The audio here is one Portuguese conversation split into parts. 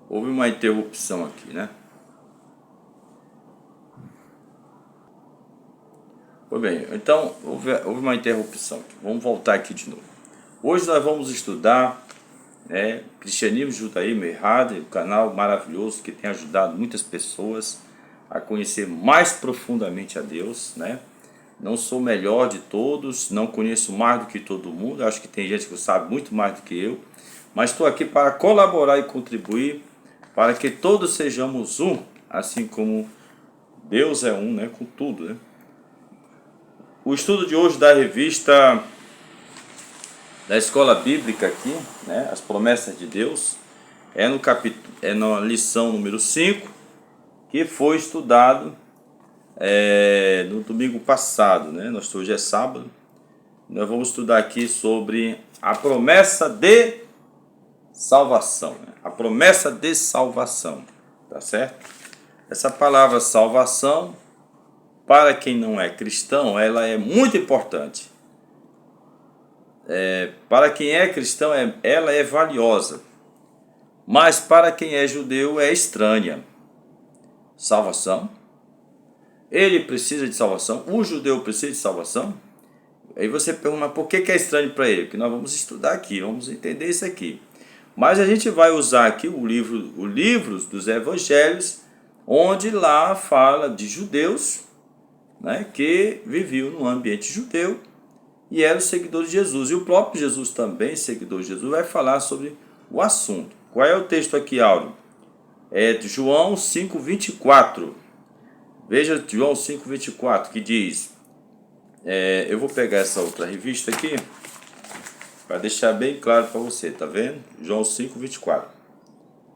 Houve uma interrupção aqui, né? Foi bem, então houve uma interrupção aqui. Vamos voltar aqui de novo. Hoje nós vamos estudar, Cristianismo, Judaísmo Errado, um canal maravilhoso que tem ajudado muitas pessoas a conhecer mais profundamente a Deus, né? Não sou o melhor de todos, não conheço mais do que todo mundo, acho que tem gente que sabe muito mais do que eu, mas estou aqui para colaborar e contribuir para que todos sejamos um, assim como Deus é um, né? Com tudo, né? O estudo de hoje da revista da Escola Bíblica aqui, né? As Promessas de Deus, é na lição número 5, que foi estudado no domingo passado, né? Hoje é sábado. Nós vamos estudar aqui sobre a promessa de salvação, né? A promessa de salvação, tá certo? Essa palavra salvação, para quem não é cristão, ela é muito importante. Para quem é cristão, ela é valiosa. Mas para quem é judeu, é estranha. Salvação? Ele precisa de salvação? O judeu precisa de salvação? Aí você pergunta, mas por que é estranho para ele? Porque nós vamos estudar aqui, vamos entender isso aqui. Mas a gente vai usar aqui o livro dos evangelhos, onde lá fala de judeus, né, que viviam no ambiente judeu e eram seguidores de Jesus. E o próprio Jesus também, seguidor de Jesus, vai falar sobre o assunto. Qual é o texto aqui, Áureo? É de João 5,24. Veja João 5,24, que diz... eu vou pegar essa outra revista aqui para deixar bem claro para você, tá vendo? João 5,24,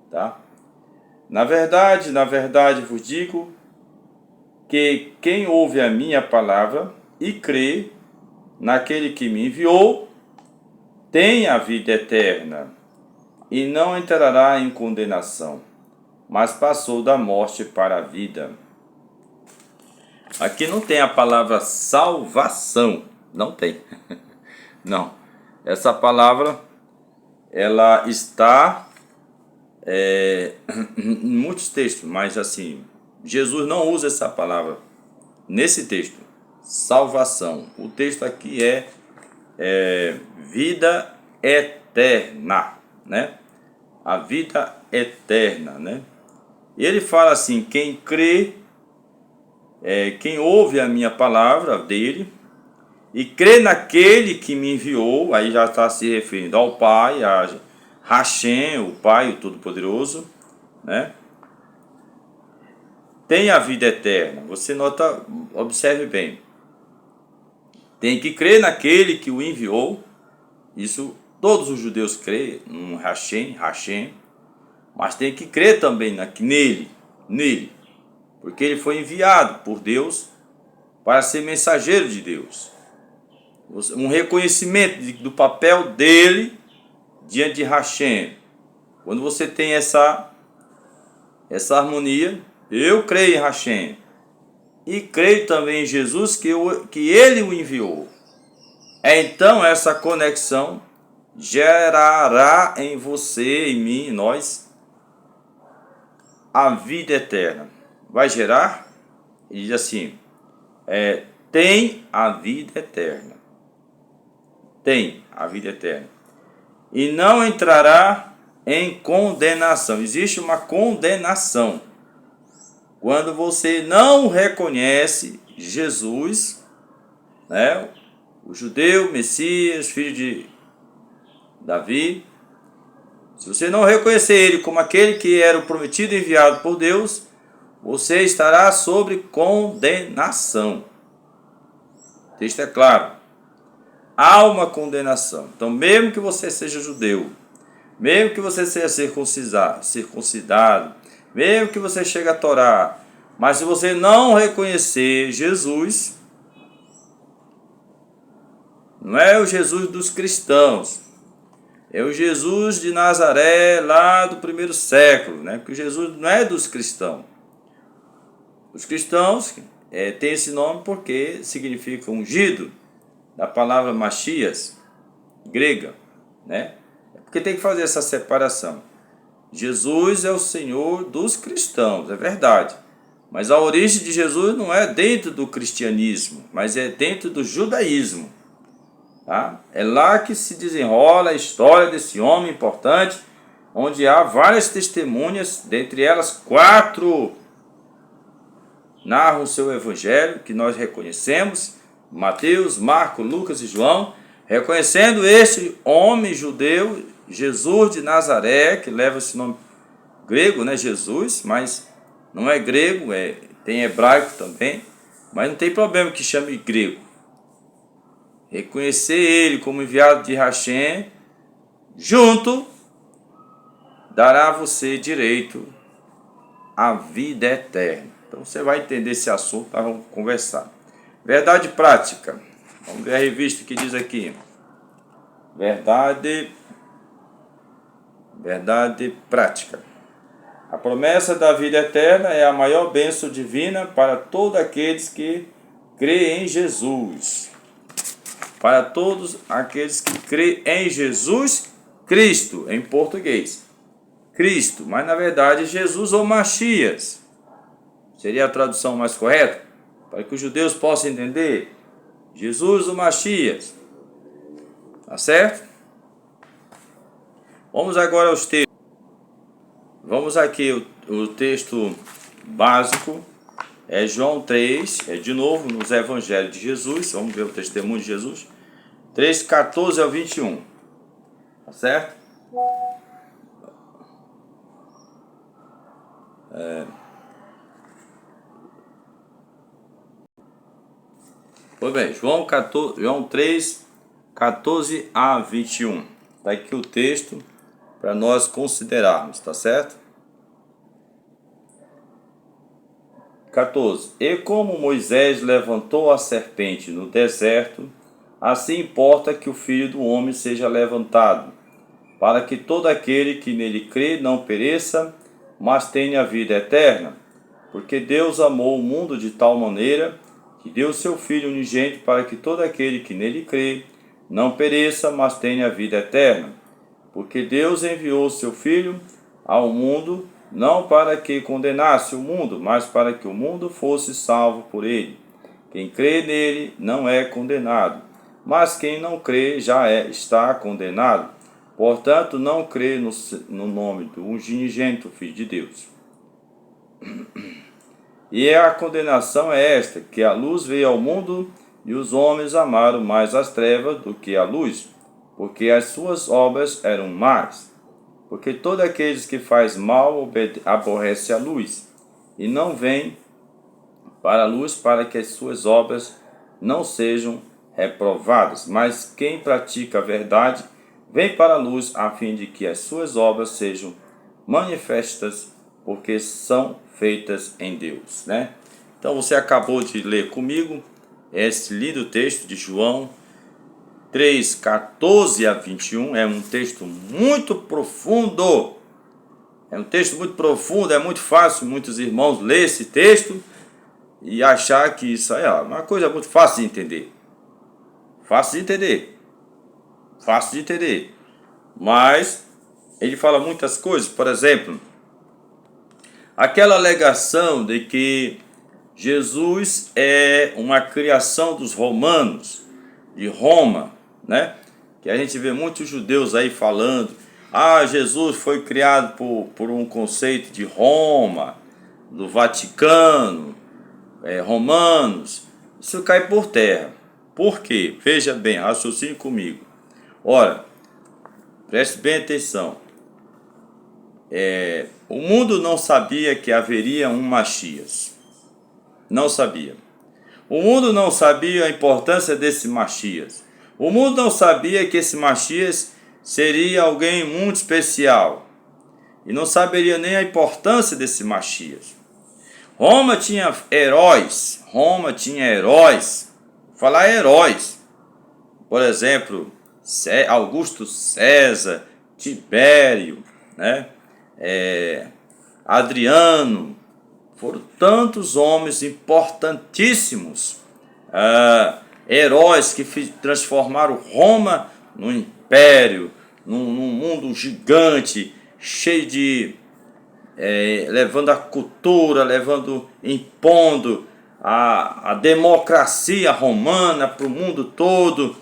tá? Na verdade vos digo que quem ouve a minha palavra e crê naquele que me enviou tem a vida eterna e não entrará em condenação, mas passou da morte para a vida. Aqui não tem a palavra salvação, não tem. Não, essa palavra ela está em muitos textos, mas assim, Jesus não usa essa palavra nesse texto, salvação. O texto aqui é vida eterna, né? A vida eterna, né? E ele fala assim, quem crê, quem ouve a minha palavra dele e crê naquele que me enviou, aí já está se referindo ao Pai, a Hashem, o Pai, o Todo-Poderoso, né? Tem a vida eterna. Você nota, observe bem. Tem que crer naquele que o enviou. Isso todos os judeus creem, no Hashem, mas tem que crer também nele, porque ele foi enviado por Deus para ser mensageiro de Deus. Um reconhecimento do papel dele diante de Hashem. Quando você tem essa harmonia, eu creio em Hashem e creio também em Jesus que ele o enviou. Então essa conexão gerará em você, em mim, em nós, a vida eterna. Vai gerar? Ele diz assim, tem a vida eterna. Tem a vida eterna. E não entrará em condenação. Existe uma condenação. Quando você não reconhece Jesus, né, o judeu, Messias, filho de Davi, se você não reconhecer ele como aquele que era o prometido e enviado por Deus, você estará sob condenação. O texto é claro. Há uma condenação. Então, mesmo que você seja judeu, mesmo que você seja circuncidado, mesmo que você chegue a Torá, mas se você não reconhecer Jesus, não é o Jesus dos cristãos, é o Jesus de Nazaré lá do primeiro século, né? Porque Jesus não é dos cristãos. Os cristãos têm esse nome porque significa ungido, da palavra Machias, grega, né? Porque tem que fazer essa separação. Jesus é o Senhor dos cristãos, é verdade. Mas a origem de Jesus não é dentro do cristianismo, mas é dentro do judaísmo. Tá? É lá que se desenrola a história desse homem importante, onde há várias testemunhas, dentre elas 4 narram o seu evangelho, que nós reconhecemos, Mateus, Marcos, Lucas e João, reconhecendo este homem judeu, Jesus de Nazaré, que leva esse nome grego, né, Jesus, mas não é grego, tem hebraico também, mas não tem problema que chame grego. Reconhecer ele como enviado de Hashem, junto, dará a você direito à vida eterna. Então você vai entender esse assunto, nós vamos conversar. Verdade prática. Vamos ver a revista que diz aqui. Verdade prática. A promessa da vida eterna é a maior bênção divina para todos aqueles que creem em Jesus. Para todos aqueles que creem em Jesus Cristo, em português. Cristo, mas na verdade Jesus ou Machias. Seria a tradução mais correta? Para que os judeus possam entender. Jesus ou Machias. Tá certo? Vamos agora aos textos. Vamos aqui, o texto básico é João 3, de novo nos Evangelhos de Jesus. Vamos ver o testemunho de Jesus. 3, 14 ao 21. Tá certo? Pois bem, João 3, 14 a 21. Está aqui o texto para nós considerarmos, tá certo? 14. E como Moisés levantou a serpente no deserto, assim importa que o Filho do Homem seja levantado, para que todo aquele que nele crê não pereça, mas tenha a vida eterna. Porque Deus amou o mundo de tal maneira que deu seu Filho unigênito para que todo aquele que nele crê não pereça, mas tenha a vida eterna. Porque Deus enviou seu Filho ao mundo, não para que condenasse o mundo, mas para que o mundo fosse salvo por ele. Quem crê nele não é condenado, mas quem não crê já está condenado. Portanto, não crê no nome do unigênito Filho de Deus. E a condenação é esta, que a luz veio ao mundo e os homens amaram mais as trevas do que a luz, porque as suas obras eram más. Porque todo aquele que faz mal aborrece a luz, e não vem para a luz para que as suas obras não sejam reprovadas. Mas quem pratica a verdade vem para a luz, a fim de que as suas obras sejam manifestas, porque são feitas em Deus, né? Então você acabou de ler comigo esse lindo texto de João 3, 14 a 21, é um texto muito profundo. É um texto muito profundo, é muito fácil muitos irmãos ler esse texto e achar que isso é uma coisa muito fácil de entender. Fácil de entender. Fácil de entender. Mas ele fala muitas coisas, por exemplo, aquela alegação de que Jesus é uma criação dos romanos, de Roma, né? Que a gente vê muitos judeus aí falando, Jesus foi criado por um conceito de Roma, do Vaticano, romanos. Isso cai por terra. Por quê? Veja bem, raciocine comigo. Ora, preste bem atenção. O mundo não sabia que haveria um Machias. Não sabia. O mundo não sabia a importância desse Machias. O mundo não sabia que esse Machias seria alguém muito especial. E não saberia nem a importância desse Machias. Roma tinha heróis. Falar heróis. Por exemplo, Augusto César, Tibério, né? Adriano. Foram tantos homens importantíssimos, heróis que transformaram Roma num império, num mundo gigante, cheio de levando a cultura, impondo a democracia romana para o mundo todo,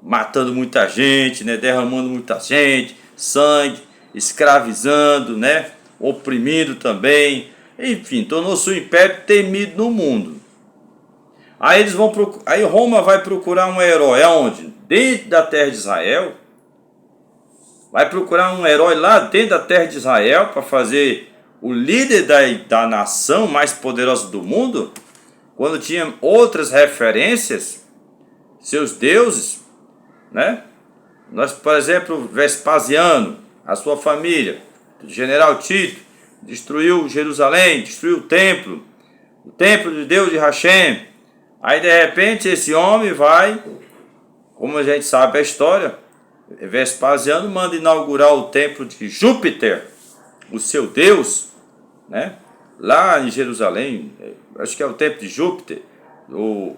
matando muita gente, né, derramando muita gente, sangue, escravizando, né, oprimindo também, enfim, tornou-se um império temido no mundo. Aí aí Roma vai procurar um herói aonde? Dentro da terra de Israel. Vai procurar um herói lá dentro da terra de Israel para fazer o líder da nação mais poderosa do mundo, quando tinha outras referências, seus deuses, né? Nós, por exemplo, Vespasiano, a sua família, o general Tito, destruiu Jerusalém, destruiu o templo de Deus de Hashem. Aí de repente esse homem vai, como a gente sabe a história, Vespasiano manda inaugurar o templo de Júpiter, o seu Deus, né? Lá em Jerusalém, acho que é o templo de Júpiter, o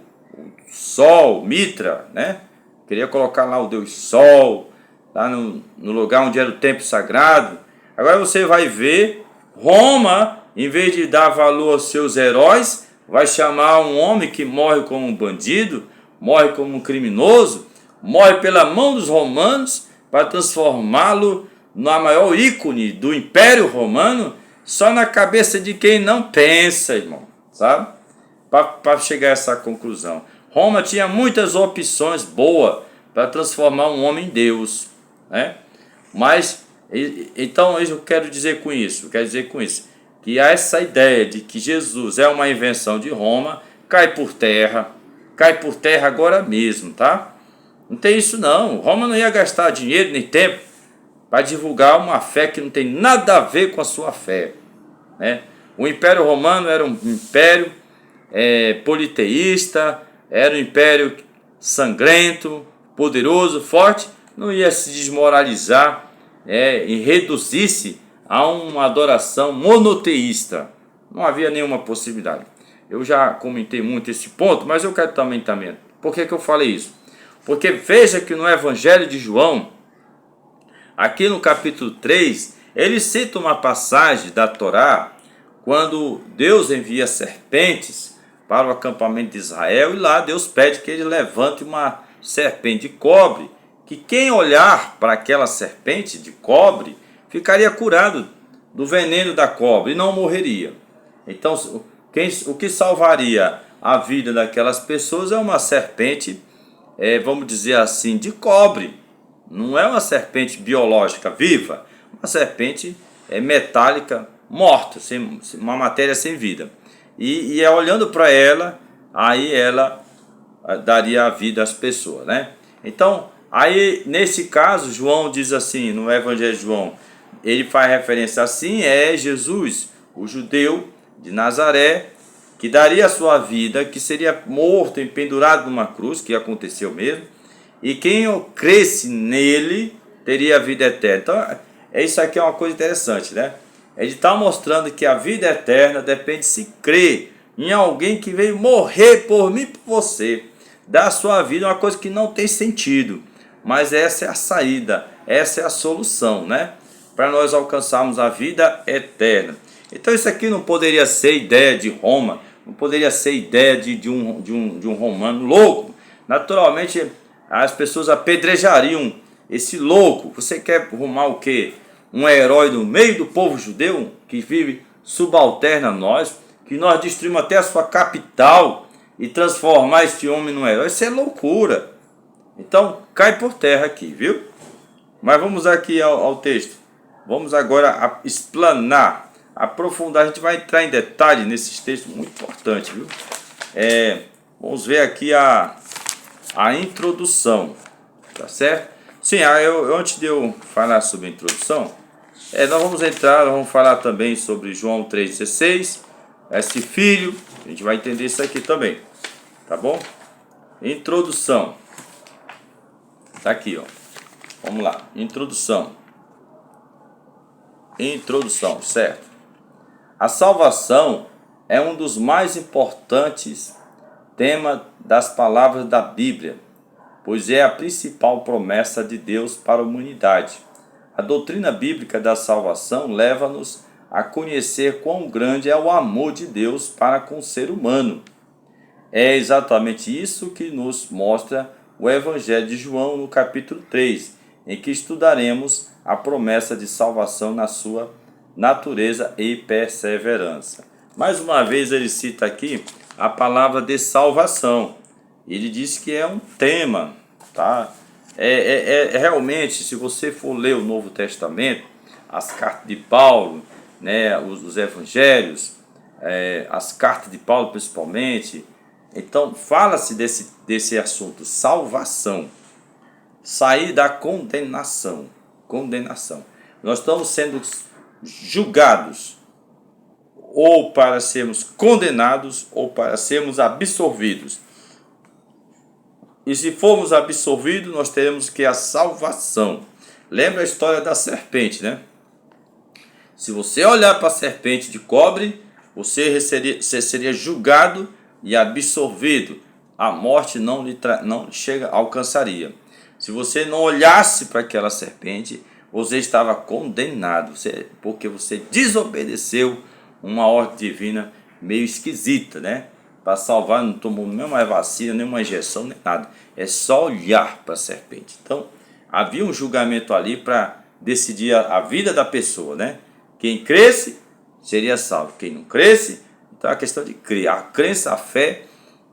Sol, Mitra, né? Queria colocar lá o Deus Sol, lá no lugar onde era o templo sagrado. Agora você vai ver, Roma, em vez de dar valor aos seus heróis, vai chamar um homem que morre como um bandido, morre como um criminoso, morre pela mão dos romanos, para transformá-lo na maior ícone do Império Romano, só na cabeça de quem não pensa, irmão, sabe? Para chegar a essa conclusão. Roma tinha muitas opções boas para transformar um homem em Deus, né? Mas, então eu quero dizer com isso, que essa ideia de que Jesus é uma invenção de Roma cai por terra agora mesmo, tá? Não tem isso não. Roma não ia gastar dinheiro nem tempo para divulgar uma fé que não tem nada a ver com a sua fé, né? O Império Romano era um império politeísta, era um império sangrento, poderoso, forte, não ia se desmoralizar e reduzir-se a uma adoração monoteísta. Não havia nenhuma possibilidade. Eu já comentei muito esse ponto, mas eu quero também. Por que eu falei isso? Porque veja que no Evangelho de João, aqui no capítulo 3, ele cita uma passagem da Torá, quando Deus envia serpentes para o acampamento de Israel, e lá Deus pede que ele levante uma serpente de cobre, que quem olhar para aquela serpente de cobre ficaria curado do veneno da cobra e não morreria. Então, o que salvaria a vida daquelas pessoas é uma serpente, vamos dizer assim, de cobre. Não é uma serpente biológica viva, uma serpente metálica morta, uma matéria sem vida. E olhando para ela, aí ela daria a vida às pessoas, né? Então, aí nesse caso, João diz assim, no Evangelho de João, ele faz referência assim, Jesus, o judeu de Nazaré, que daria a sua vida, que seria morto e pendurado numa cruz, que aconteceu mesmo, e quem cresce nele teria a vida eterna. Então, isso aqui é uma coisa interessante, né? Ele está mostrando que a vida eterna depende de se crer em alguém que veio morrer por mim e por você. Dar a sua vida é uma coisa que não tem sentido, mas essa é a saída, essa é a solução, né? Para nós alcançarmos a vida eterna. Então isso aqui não poderia ser ideia de Roma, não poderia ser ideia de um romano louco. Naturalmente as pessoas apedrejariam esse louco. Você quer arrumar o quê? Um herói no meio do povo judeu que vive subalterno a nós, que nós destruímos até a sua capital e transformar esse homem num herói? Isso é loucura. Então cai por terra aqui, viu? Mas vamos aqui ao texto. Vamos agora explanar, aprofundar. A gente vai entrar em detalhe nesses textos muito importantes, viu? Vamos ver aqui a introdução, tá certo? Sim, antes de eu falar sobre a introdução, nós vamos falar também sobre João 3,16, esse filho, a gente vai entender isso aqui também, tá bom? Introdução, tá aqui, ó. Vamos lá, introdução, certo? A salvação é um dos mais importantes temas das palavras da Bíblia, pois é a principal promessa de Deus para a humanidade. A doutrina bíblica da salvação leva-nos a conhecer quão grande é o amor de Deus para com o ser humano. É exatamente isso que nos mostra o Evangelho de João no capítulo 3, em que estudaremos a promessa de salvação na sua natureza e perseverança. Mais uma vez ele cita aqui a palavra de salvação. Ele diz que é um tema, tá? Realmente, se você for ler o Novo Testamento, as cartas de Paulo, né, os evangelhos, as cartas de Paulo principalmente, então fala-se desse assunto, salvação, sair da condenação. Nós estamos sendo julgados ou para sermos condenados ou para sermos absorvidos. E se formos absorvidos, nós teremos que a salvação. Lembra a história da serpente, né? Se você olhar para a serpente de cobre, você seria julgado e absorvido. A morte não alcançaria. Se você não olhasse para aquela serpente, você estava condenado, porque você desobedeceu uma ordem divina meio esquisita, né? Para salvar, não tomou nenhuma vacina, nenhuma injeção, nem nada. É só olhar para a serpente. Então, havia um julgamento ali para decidir a vida da pessoa, né? Quem cresce, seria salvo. Quem não cresce, então é a questão de crer. A crença, a fé,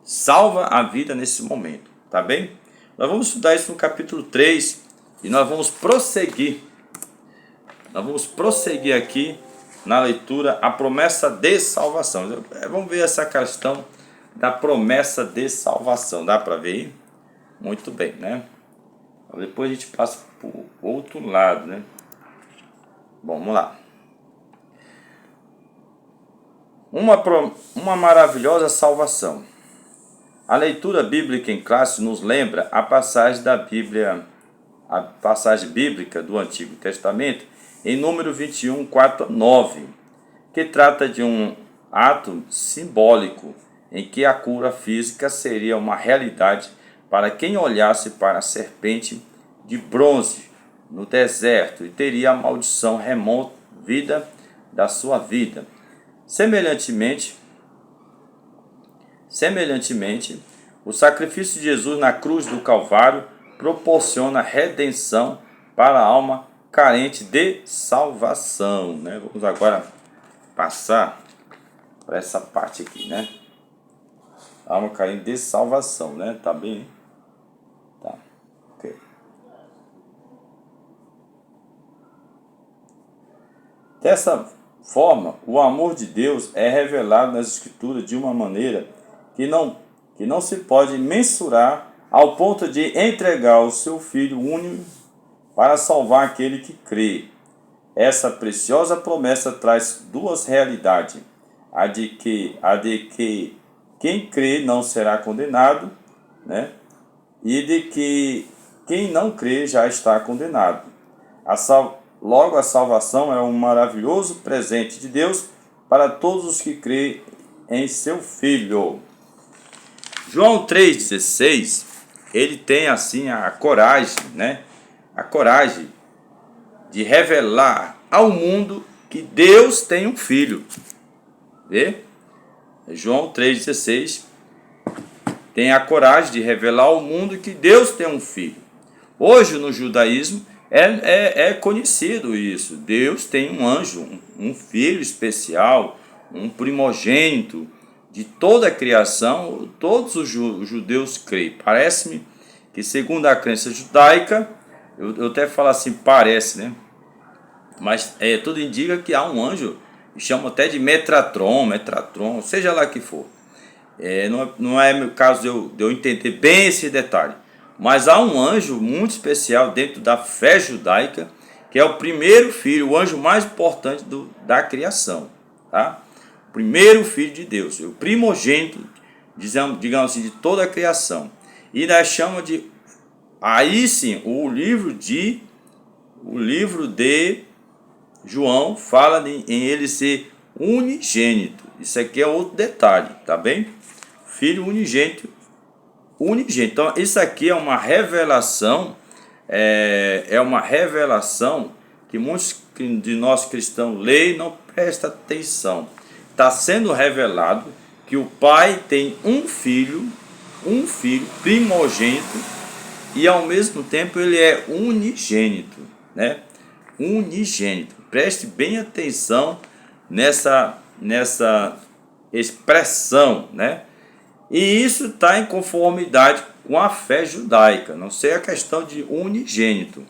salva a vida nesse momento, tá bem? Nós vamos estudar isso no capítulo 3 e nós vamos prosseguir. Aqui na leitura a promessa de salvação. Vamos ver essa questão da promessa de salvação. Dá para ver aí? Muito bem, né? Depois a gente passa para o outro lado, né? Bom, vamos lá. Uma maravilhosa salvação. A leitura bíblica em classe nos lembra a passagem bíblica do Antigo Testamento, em número 21, 4-9, que trata de um ato simbólico em que a cura física seria uma realidade para quem olhasse para a serpente de bronze no deserto e teria a maldição removida da sua vida. Semelhantemente, o sacrifício de Jesus na cruz do Calvário proporciona redenção para a alma carente de salvação, né? Vamos agora passar para essa parte aqui, né? Alma carente de salvação, né? Tá bem? Tá. Ok. Dessa forma, o amor de Deus é revelado nas Escrituras de uma maneira que não se pode mensurar, ao ponto de entregar o seu Filho único para salvar aquele que crê. Essa preciosa promessa traz duas realidades: a de que quem crê não será condenado, né? E de que quem não crê já está condenado. Logo, a salvação é um maravilhoso presente de Deus para todos os que creem em seu Filho. João 3,16, ele tem assim a coragem, né? A coragem de revelar ao mundo que Deus tem um filho. Vê? João 3,16 tem a coragem de revelar ao mundo que Deus tem um filho. Hoje no judaísmo é conhecido isso. Deus tem um anjo, um filho especial, um primogênito de toda a criação. Todos os judeus creem. Parece-me que, segundo a crença judaica, eu até falo assim, parece, né? Mas tudo indica que há um anjo, chamam até de Metratron, seja lá que for. Não é meu caso de eu entender bem esse detalhe. Mas há um anjo muito especial dentro da fé judaica, que é o primeiro filho, o anjo mais importante da criação. Tá? O primeiro filho de Deus, o primogênito, digamos assim, de toda a criação. E nós chamamos de... Aí sim, o livro de João fala em ele ser unigênito. Isso aqui é outro detalhe, tá bem? Filho unigênito. Então, isso aqui é uma revelação, que muitos de nós cristãos leem e não prestam atenção. Está sendo revelado que o Pai tem um filho primogênito, e ao mesmo tempo ele é unigênito, né? Unigênito. Preste bem atenção nessa expressão, né? E isso está em conformidade com a fé judaica. Não sei a questão de unigênito,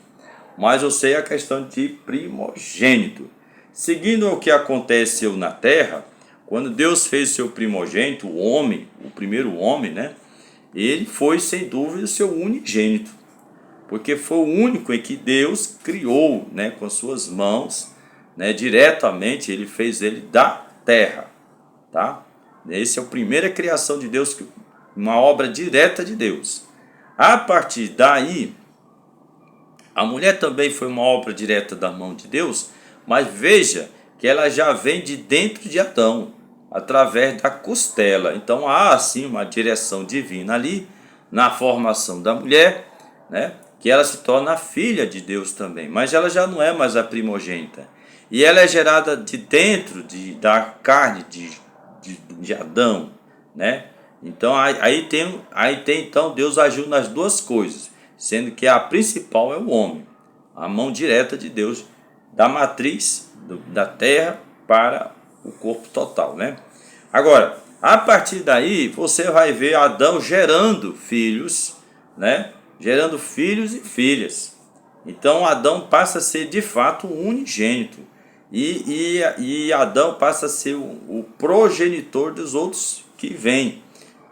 mas eu sei a questão de primogênito. Seguindo o que aconteceu na terra, quando Deus fez seu primogênito, o homem, o primeiro homem, né? Ele foi sem dúvida seu unigênito, porque foi o único em que Deus criou, né, com suas mãos, né, diretamente. Ele fez ele da terra, tá? Esse é a primeira criação de Deus, uma obra direta de Deus. A partir daí, a mulher também foi uma obra direta da mão de Deus, mas veja que ela já vem de dentro de Adão, através da costela. Então há assim uma direção divina ali na formação da mulher, né? Que ela se torna a filha de Deus também, mas ela já não é mais a primogênita. E ela é gerada de dentro da carne de Adão, né? Então aí tem então Deus agiu nas duas coisas, sendo que a principal é o homem, a mão direta de Deus, da matriz da terra para o corpo total, né? Agora, a partir daí, você vai ver Adão gerando filhos, né? Gerando filhos e filhas. Então, Adão passa a ser, de fato, um unigênito. E Adão passa a ser o progenitor dos outros que vêm.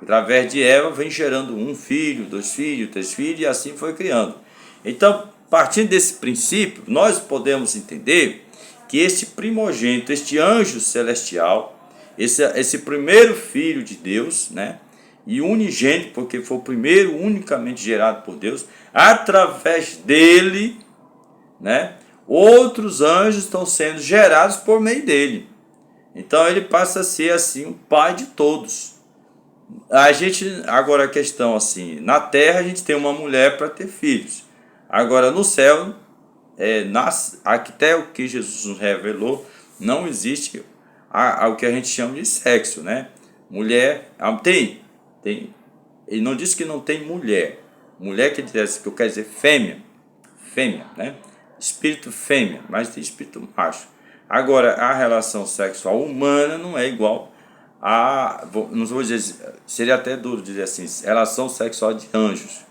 Através de Eva, vem gerando um filho, 2 filhos, 3 filhos, e assim foi criando. Então, partindo desse princípio, nós podemos entender que este primogênito, este anjo celestial, esse primeiro filho de Deus, né? E unigênito, porque foi o primeiro unicamente gerado por Deus, através dele, né? Outros anjos estão sendo gerados por meio dele. Então ele passa a ser assim o pai de todos. Agora a questão assim, na terra a gente tem uma mulher para ter filhos. Agora no céu, até o que Jesus nos revelou, não existe o que a gente chama de sexo, né? Mulher, tem. Ele não disse que não tem mulher. Mulher que eu quero dizer fêmea, né? Espírito fêmea, mas tem espírito macho. Agora, a relação sexual humana não é igual não vou dizer, seria até duro dizer assim, relação sexual de anjos.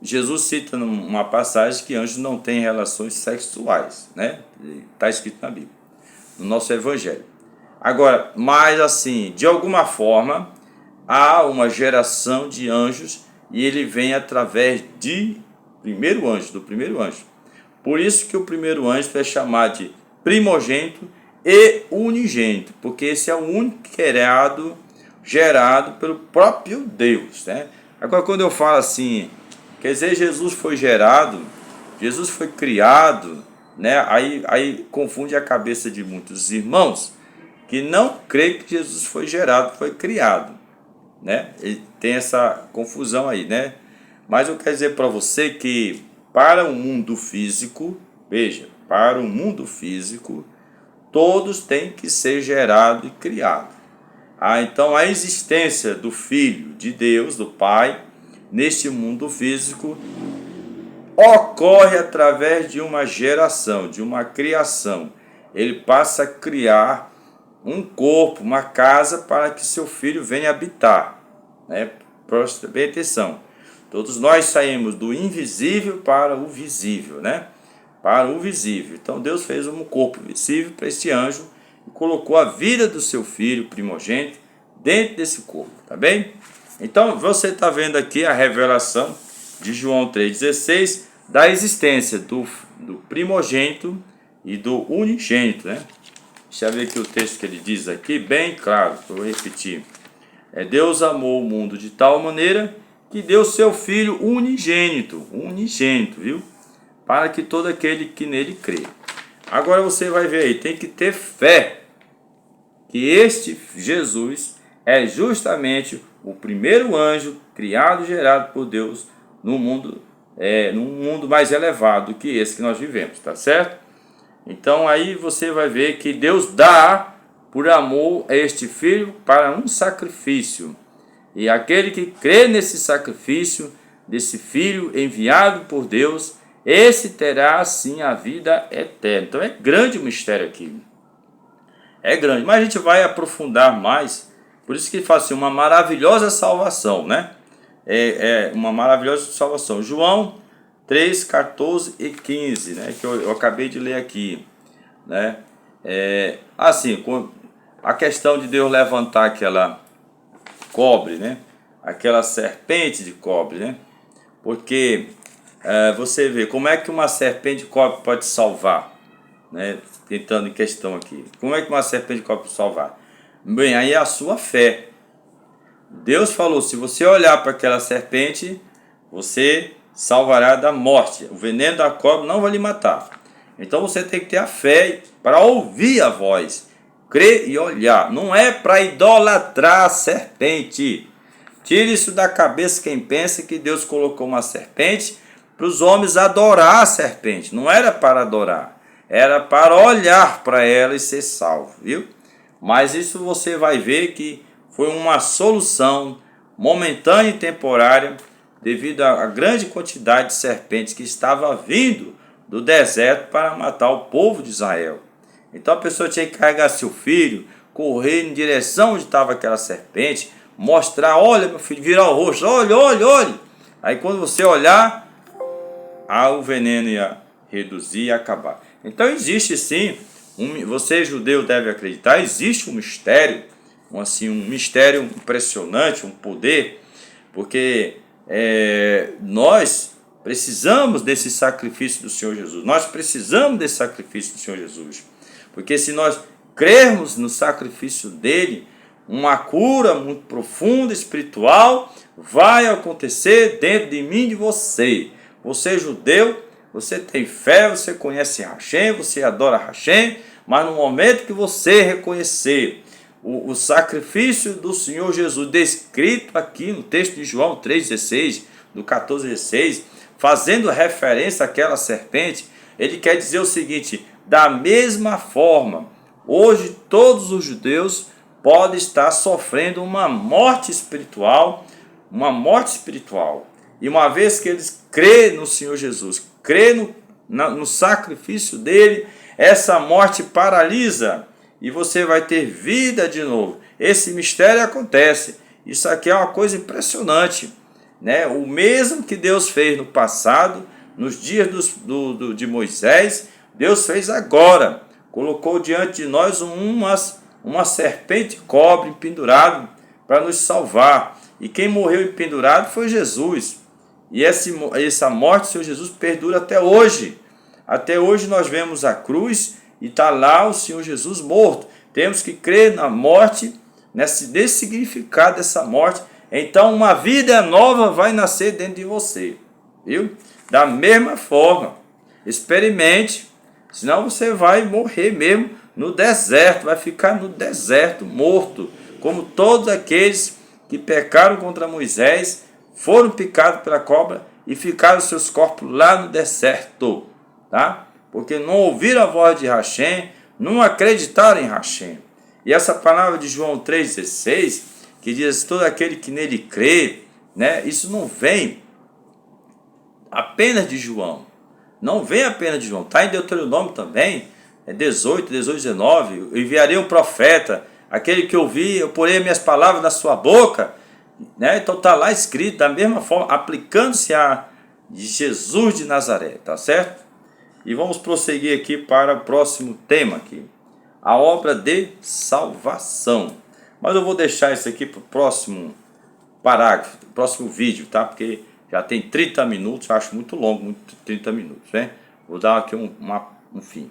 Jesus cita numa passagem que anjos não têm relações sexuais, né? Está escrito na Bíblia, no nosso Evangelho. Agora, mas assim, de alguma forma, há uma geração de anjos e ele vem através do primeiro anjo. Por isso que o primeiro anjo é chamado de primogênito e unigênito, porque esse é o único gerado pelo próprio Deus, né? Agora, quando eu falo assim, quer dizer, Jesus foi gerado, Jesus foi criado, né? Aí confunde a cabeça de muitos irmãos que não creem que Jesus foi gerado, foi criado, né? Ele tem essa confusão aí, né? Mas eu quero dizer para você que para o mundo físico, veja, para o mundo físico, todos têm que ser gerados e criados. Então a existência do Filho de Deus, do Pai, neste mundo físico, ocorre através de uma geração, de uma criação. Ele passa a criar um corpo, uma casa para que seu filho venha habitar, né? Preste bem atenção. Todos nós saímos do invisível para o visível, né? Para o visível. Então Deus fez um corpo visível para este anjo e colocou a vida do seu filho primogênito dentro desse corpo, tá bem? Então você está vendo aqui a revelação de João 3,16 da existência do primogênito e do unigênito, né? Deixa eu ver aqui o texto que ele diz aqui, bem claro, vou repetir. Deus amou o mundo de tal maneira que deu seu Filho unigênito, viu? Para que todo aquele que nele crê. Agora você vai ver aí, tem que ter fé que este Jesus é justamente o primeiro anjo criado e gerado por Deus no mundo num mundo mais elevado do que esse que nós vivemos, tá certo? Então aí você vai ver que Deus dá por amor a este filho para um sacrifício. E aquele que crê nesse sacrifício, desse filho enviado por Deus, esse terá sim a vida eterna. Então é grande o mistério aqui. É grande, mas a gente vai aprofundar mais. Por isso que fala assim, uma maravilhosa salvação, né? É uma maravilhosa salvação. João 3, 14 e 15, né? Que eu acabei de ler aqui, né? Assim, a questão de Deus levantar aquela cobre, né? Aquela serpente de cobre, né? Porque você vê como é que uma serpente de cobre pode salvar, né? Tentando em questão aqui. Como é que uma serpente de cobre pode salvar? Bem, aí é a sua fé. Deus falou, se você olhar para aquela serpente, você salvará da morte. O veneno da cobra não vai lhe matar. Então você tem que ter a fé para ouvir a voz, crer e olhar. Não é para idolatrar a serpente. Tire isso da cabeça quem pensa que Deus colocou uma serpente para os homens adorar a serpente. Não era para adorar, era para olhar para ela e ser salvo, viu? Mas isso você vai ver que foi uma solução momentânea e temporária devido à grande quantidade de serpentes que estava vindo do deserto para matar o povo de Israel. Então a pessoa tinha que carregar seu filho, correr em direção onde estava aquela serpente, mostrar, olha meu filho, virar o rosto, olha, olha, olha. Aí quando você olhar, o veneno ia reduzir e acabar. Então existe sim, você judeu deve acreditar, existe um mistério, um mistério impressionante, um poder, porque nós precisamos desse sacrifício do Senhor Jesus. Nós precisamos desse sacrifício do Senhor Jesus. Porque se nós crermos no sacrifício dele, uma cura muito profunda, espiritual, vai acontecer dentro de mim e de você. Você é judeu, você tem fé, você conhece Hashem, você adora Hashem, mas no momento que você reconhecer o sacrifício do Senhor Jesus, descrito aqui no texto de João 3,16, do 14,16, fazendo referência àquela serpente, ele quer dizer o seguinte: da mesma forma, hoje todos os judeus podem estar sofrendo uma morte espiritual, e uma vez que eles crêem no Senhor Jesus, crêem no sacrifício dele, essa morte paralisa e você vai ter vida de novo. Esse mistério acontece. Isso aqui é uma coisa impressionante, né? O mesmo que Deus fez no passado, nos dias de Moisés, Deus fez agora. Colocou diante de nós uma serpente cobre pendurado para nos salvar. E quem morreu pendurado foi Jesus. E essa morte do Senhor Jesus perdura até hoje. Até hoje nós vemos a cruz e está lá o Senhor Jesus morto. Temos que crer na morte, nesse significado dessa morte. Então uma vida nova vai nascer dentro de você. Viu? Da mesma forma, experimente, senão você vai morrer mesmo no deserto, vai ficar no deserto, morto, como todos aqueles que pecaram contra Moisés, foram picados pela cobra e ficaram seus corpos lá no deserto, tá? Porque não ouviram a voz de Hashem, não acreditaram em Hashem. E essa palavra de João 3,16, que diz todo aquele que nele crê, né? Isso não vem apenas de João, não vem apenas de João, está em Deuteronômio também, 18, 19, eu enviarei um profeta, aquele que ouvir, eu porei minhas palavras na sua boca, né? Então está lá escrito, da mesma forma, aplicando-se a Jesus de Nazaré, tá certo? E vamos prosseguir aqui para o próximo tema aqui, a obra de salvação. Mas eu vou deixar isso aqui para o próximo parágrafo, próximo vídeo, tá? Porque já tem 30 minutos, eu acho muito longo, 30 minutos, né? Vou dar aqui um fim.